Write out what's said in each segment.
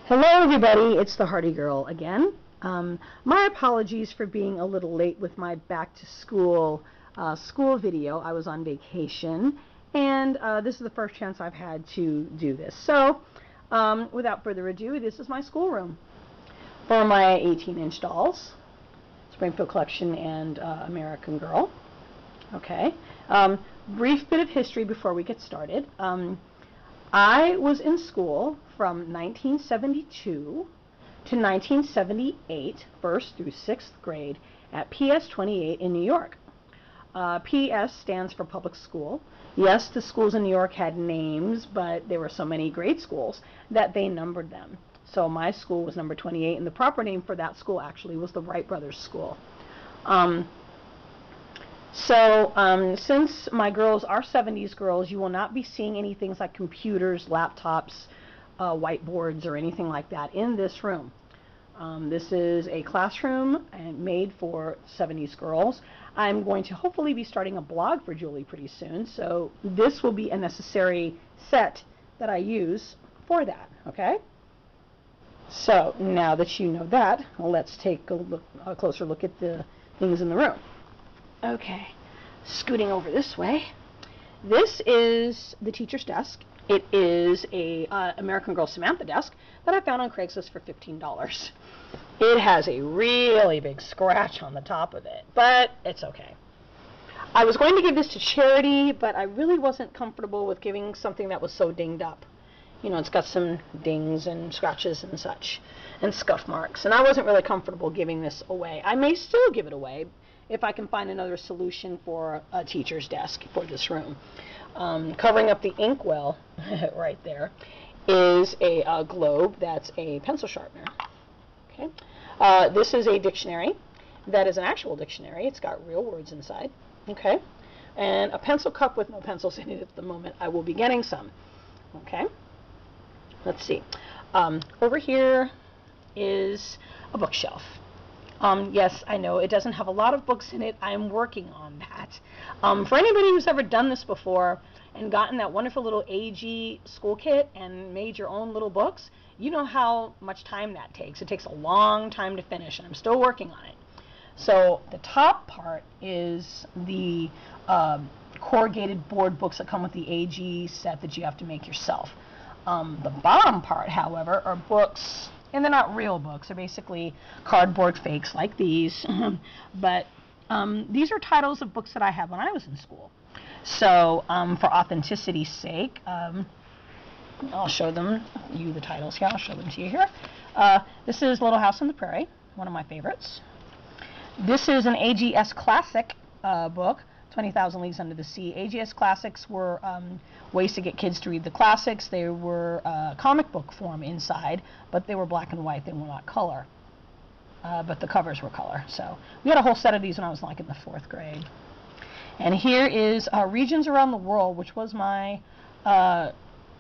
Hello everybody, it's the Hardy Girl again. My apologies for being a little late with my back to school video. I was on vacation and this is the first chance I've had to do this. So without further ado, this is my schoolroom for my 18-inch dolls, Springfield Collection and American Girl. Okay, brief bit of history before we get started. I was in school from 1972 to 1978, first through sixth grade, at PS 28 in New York. PS stands for public school. Yes, the schools in New York had names, but there were so many grade schools that they numbered them. So my school was number 28, and the proper name for that school actually was the Wright Brothers School. Since my girls are 70s girls, you will not be seeing any things like computers, laptops, whiteboards, or anything like that in this room. This is a classroom and made for 70s girls. I'm going to hopefully be starting a blog for Julie pretty soon, so this will be a necessary set that I use for that, okay? So now that you know that, let's take a closer look at the things in the room. Okay, scooting over this way. This is the teacher's desk. It is a American Girl Samantha desk that I found on Craigslist for $15. It has a really big scratch on the top of it, but it's okay. I was going to give this to charity, but I really wasn't comfortable with giving something that was so dinged up. You know, it's got some dings and scratches and such, and scuff marks, and I wasn't really comfortable giving this away. I may still give it away if I can find another solution for a teacher's desk for this room. Covering up the inkwell right there is a globe that's a pencil sharpener. Okay, this is a dictionary that is an actual dictionary. It's got real words inside. Okay, and a pencil cup with no pencils in it at the moment. I will be getting some. Okay, let's see. Over here is a bookshelf. Yes, I know it doesn't have a lot of books in it. I'm working on that. For anybody who's ever done this before and gotten that wonderful little AG school kit and made your own little books, you know how much time that takes. It takes a long time to finish, and I'm still working on it. So the top part is the corrugated board books that come with the AG set that you have to make yourself. The bottom part, however, are books. And they're not real books. They're basically cardboard fakes like these. But these are titles of books that I had when I was in school. So for authenticity's sake, I'll show you the titles here. I'll show them to you here. This is Little House on the Prairie, one of my favorites. This is an AGS Classic book, 20,000 Leagues Under the Sea. AGS Classics were ways to get kids to read the classics. They were comic book form inside, but they were black and white. They were not color, but the covers were color. So we had a whole set of these when I was like in the 4th grade. And here is Regions Around the World, which was my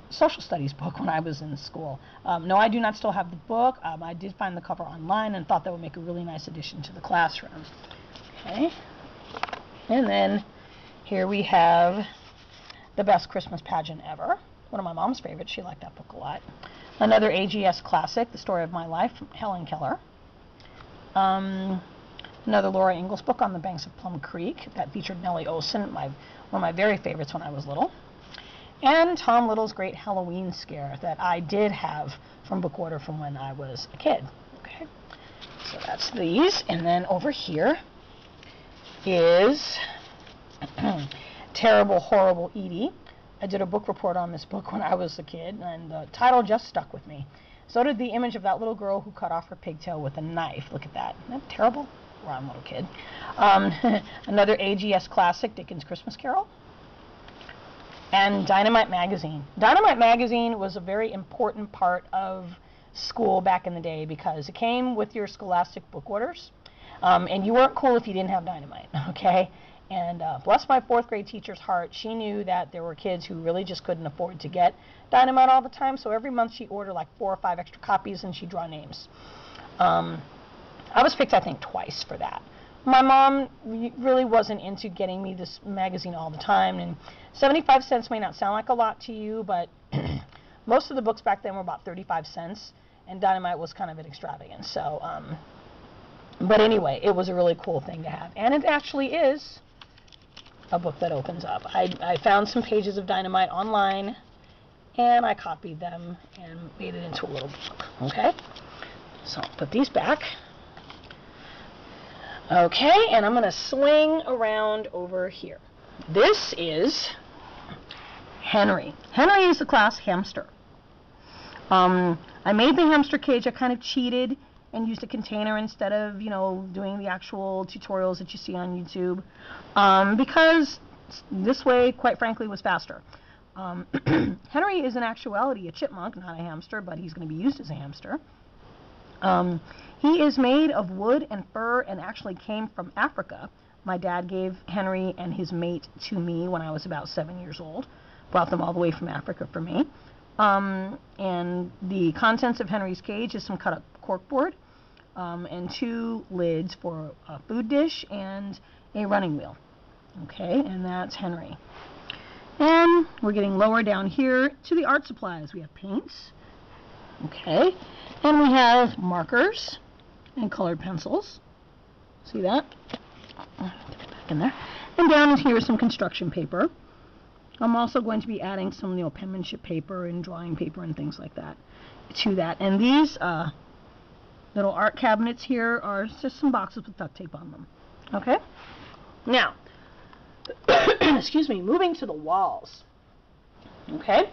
social studies book when I was in school. No, I do not still have the book. I did find the cover online and thought that would make a really nice addition to the classroom. Okay. And then here we have The Best Christmas Pageant Ever, one of my mom's favorites. She liked that book a lot. Another AGS classic, The Story of My Life, from Helen Keller. Another Laura Ingalls book, On the Banks of Plum Creek, that featured Nellie Oleson, one of my very favorites when I was little. And Tom Little's Great Halloween Scare that I did have from book order from when I was a kid. Okay, so that's these. And then over here is Terrible, Horrible Edie. I did a book report on this book when I was a kid, and the title just stuck with me. So did the image of that little girl who cut off her pigtail with a knife. Look at that. Isn't that terrible? Well, I'm a little kid. Another AGS classic, Dickens' Christmas Carol. And Dynamite Magazine. Dynamite Magazine was a very important part of school back in the day because it came with your scholastic book orders. And you weren't cool if you didn't have Dynamite, okay? And bless my 4th grade teacher's heart, she knew that there were kids who really just couldn't afford to get Dynamite all the time, so every month she'd order like 4 or 5 extra copies and she'd draw names. I was picked, I think, twice for that. My mom really wasn't into getting me this magazine all the time, and 75 cents may not sound like a lot to you, but most of the books back then were about 35 cents. and dynamite was kind of an extravagance. So, but anyway, it was a really cool thing to have. And it actually is a book that opens up. I found some pages of dynamite online, and I copied them and made it into a little book. Okay? So I'll put these back. Okay, and I'm going to swing around over here. This is Henry. Henry is the class hamster. I made the hamster cage. I kind of cheated and used a container instead of, doing the actual tutorials that you see on YouTube, because this way, quite frankly, was faster. Henry is in actuality a chipmunk, not a hamster, but he's going to be used as a hamster. He is made of wood and fur and actually came from Africa. My dad gave Henry and his mate to me when I was about 7 years old. Brought them all the way from Africa for me. And the contents of Henry's cage is some cut up corkboard, and 2 lids for a food dish and a running wheel. Okay, and that's Henry. And we're getting lower down here to the art supplies. We have paints. Okay, and we have markers and colored pencils. See that? Get it back in there. And down here is some construction paper. I'm also going to be adding some, penmanship paper and drawing paper and things like that to that. And these little art cabinets here are just some boxes with duct tape on them. Okay? Now, excuse me, moving to the walls. Okay?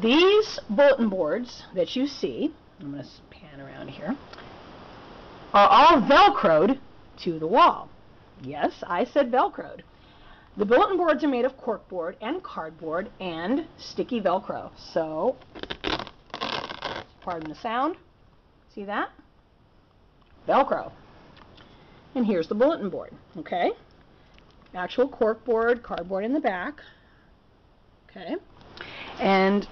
These bulletin boards that you see, I'm going to pan around here, are all Velcroed to the wall. Yes, I said Velcroed. The bulletin boards are made of corkboard and cardboard and sticky Velcro. So, pardon the sound. See that? Velcro. And here's the bulletin board. Okay? Actual corkboard, cardboard in the back. Okay? And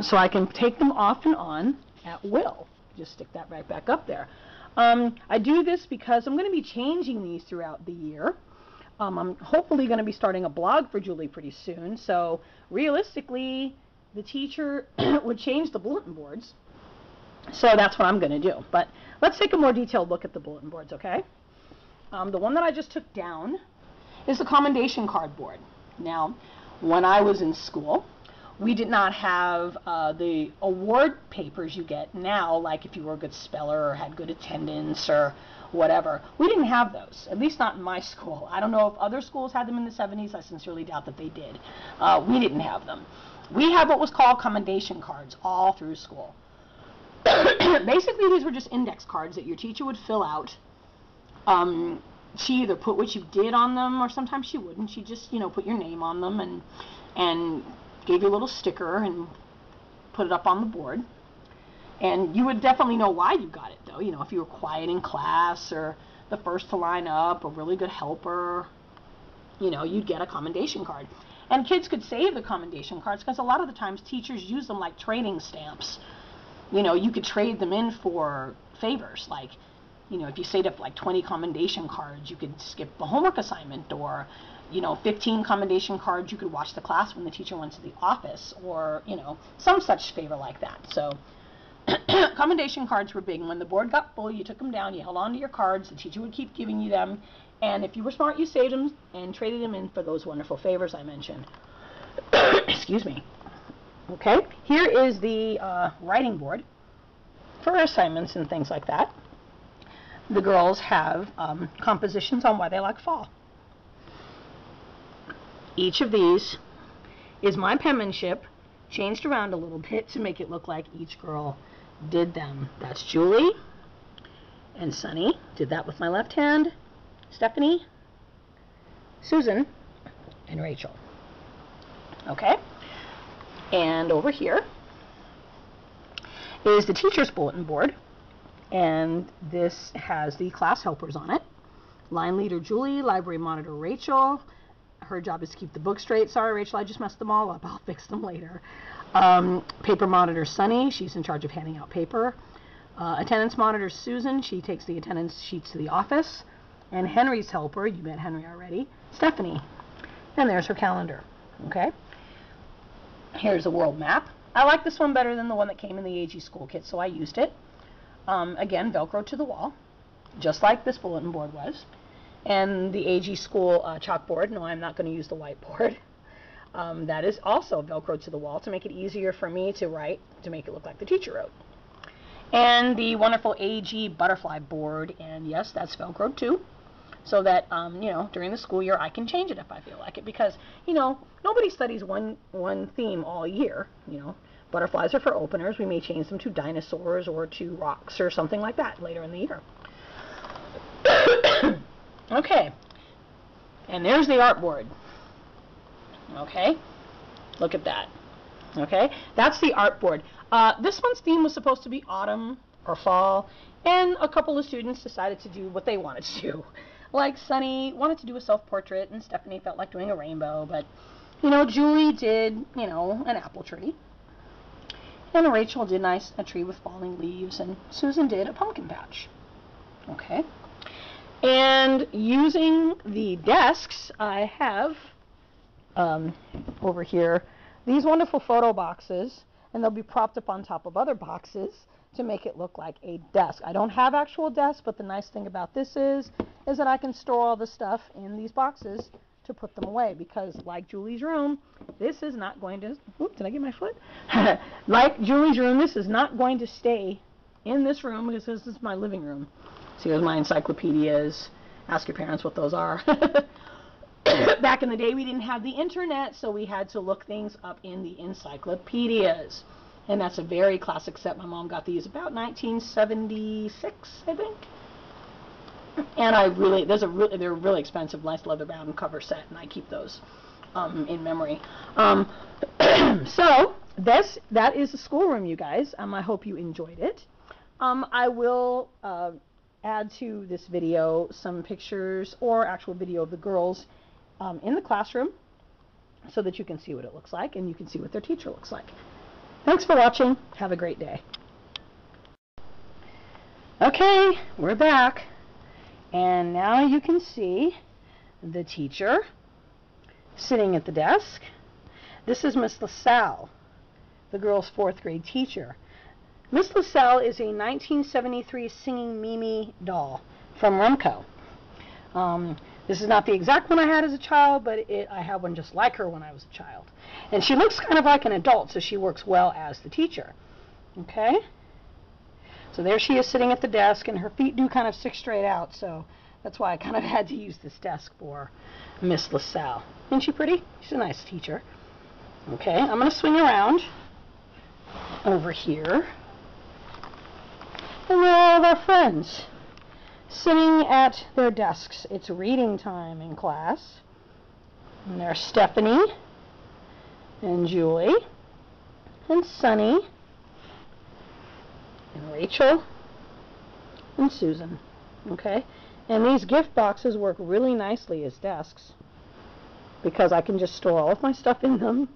so I can take them off and on at will. Just stick that right back up there. I do this because I'm going to be changing these throughout the year. I'm hopefully going to be starting a blog for Julie pretty soon. So realistically, the teacher would change the bulletin boards. So that's what I'm going to do. But let's take a more detailed look at the bulletin boards, okay? The one that I just took down is the commendation cardboard. Now, when I was in school, we did not have the award papers you get now, like if you were a good speller or had good attendance or whatever. We didn't have those, at least not in my school. I don't know if other schools had them in the 70s. I sincerely doubt that they did. We didn't have them. We had what was called commendation cards all through school. Basically, these were just index cards that your teacher would fill out. She either put what you did on them, or sometimes she wouldn't. She just, put your name on them and gave you a little sticker and put it up on the board. And you would definitely know why you got it, though. If you were quiet in class or the first to line up, a really good helper, you'd get a commendation card. And kids could save the commendation cards because a lot of the times teachers use them like trading stamps. You could trade them in for favors. Like, if you saved up like 20 commendation cards, you could skip a homework assignment, or 15 commendation cards, you could watch the class when the teacher went to the office, or, some such favor like that. So commendation cards were big, and when the board got full, you took them down, you held on to your cards, the teacher would keep giving you them, and if you were smart, you saved them and traded them in for those wonderful favors I mentioned. Excuse me. Okay, here is the writing board for assignments and things like that. The girls have compositions on why they like fall. Each of these is my penmanship, changed around a little bit to make it look like each girl did them. That's Julie and Sunny. Did that with my left hand. Stephanie, Susan, and Rachel. Okay? And over here is the teacher's bulletin board. And this has the class helpers on it. Line leader Julie, library monitor Rachel. Her job is to keep the book straight. Sorry, Rachel, I just messed them all up. I'll fix them later. Paper monitor Sunny. She's in charge of handing out paper. Attendance monitor Susan. She takes the attendance sheets to the office. And Henry's helper, you met Henry already, Stephanie. And there's her calendar. Okay? Here's a world map. I like this one better than the one that came in the AG school kit, so I used it. Again, Velcro to the wall, just like this bulletin board was. And the AG school chalkboard, no, I'm not going to use the whiteboard. That is also Velcro to the wall to make it easier for me to write, to make it look like the teacher wrote. And the wonderful AG butterfly board, and yes, that's Velcro too, so that, you know, during the school year I can change it if I feel like it, because, you know, nobody studies one theme all year. You know, butterflies are for openers. We may change them to dinosaurs or to rocks or something like that later in the year. Okay, and there's the art board. Okay, look at that. Okay, that's the art board. This one's theme was supposed to be autumn or fall, and a couple of students decided to do what they wanted to do. Like Sunny wanted to do a self-portrait, and Stephanie felt like doing a rainbow, but, you know, Julie did, you know, an apple tree. And Rachel did a tree with falling leaves, and Susan did a pumpkin patch. Okay. And using the desks, I have over here these wonderful photo boxes, and they'll be propped up on top of other boxes to make it look like a desk. I don't have actual desks, but the nice thing about this is that I can store all the stuff in these boxes to put them away, because like Julie's room, this is not going to, oops, did I get my foot? Like Julie's room, this is not going to stay in this room, because this is my living room. So here's my encyclopedias. Ask your parents what those are. Back in the day, we didn't have the internet, so we had to look things up in the encyclopedias. And that's a very classic set. My mom got these about 1976, I think. And they're really expensive, nice leather-bound cover set, and I keep those in memory. So that is the schoolroom, you guys. I hope you enjoyed it. I will add to this video some pictures or actual video of the girls in the classroom, so that you can see what it looks like and you can see what their teacher looks like. Thanks for watching. Have a great day. Okay, we're back. And now you can see the teacher sitting at the desk. This is Miss LaSalle, the girls' 4th grade teacher. Miss LaSalle is a 1973 Singing Mimi doll from Remco. This is not the exact one I had as a child, but I had one just like her when I was a child. And she looks kind of like an adult, so she works well as the teacher. Okay? So there she is sitting at the desk, and her feet do kind of stick straight out, so that's why I kind of had to use this desk for Miss LaSalle. Isn't she pretty? She's a nice teacher. Okay, I'm going to swing around over here. And there are all our friends sitting at their desks. It's reading time in class. And there's Stephanie and Julie and Sunny and Rachel and Susan. Okay? And these gift boxes work really nicely as desks, because I can just store all of my stuff in them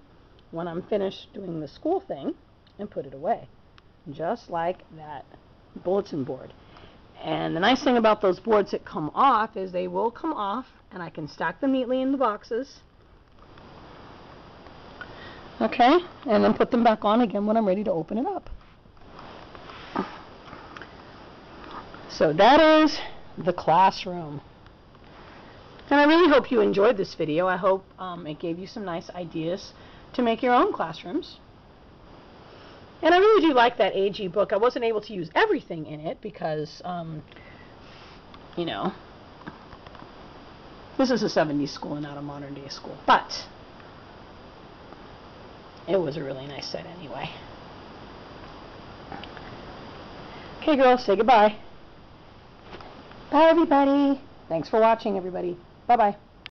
when I'm finished doing the school thing and put it away. Just like that bulletin board. And the nice thing about those boards that come off is they will come off, and I can stack them neatly in the boxes. Okay? And then put them back on again when I'm ready to open it up. So that is the classroom. And I really hope you enjoyed this video. I hope it gave you some nice ideas to make your own classrooms. And I really do like that AG book. I wasn't able to use everything in it because, you know, this is a 70s school and not a modern day school. But it was a really nice set anyway. Okay, girls, say goodbye. Bye, everybody. Thanks for watching, everybody. Bye-bye.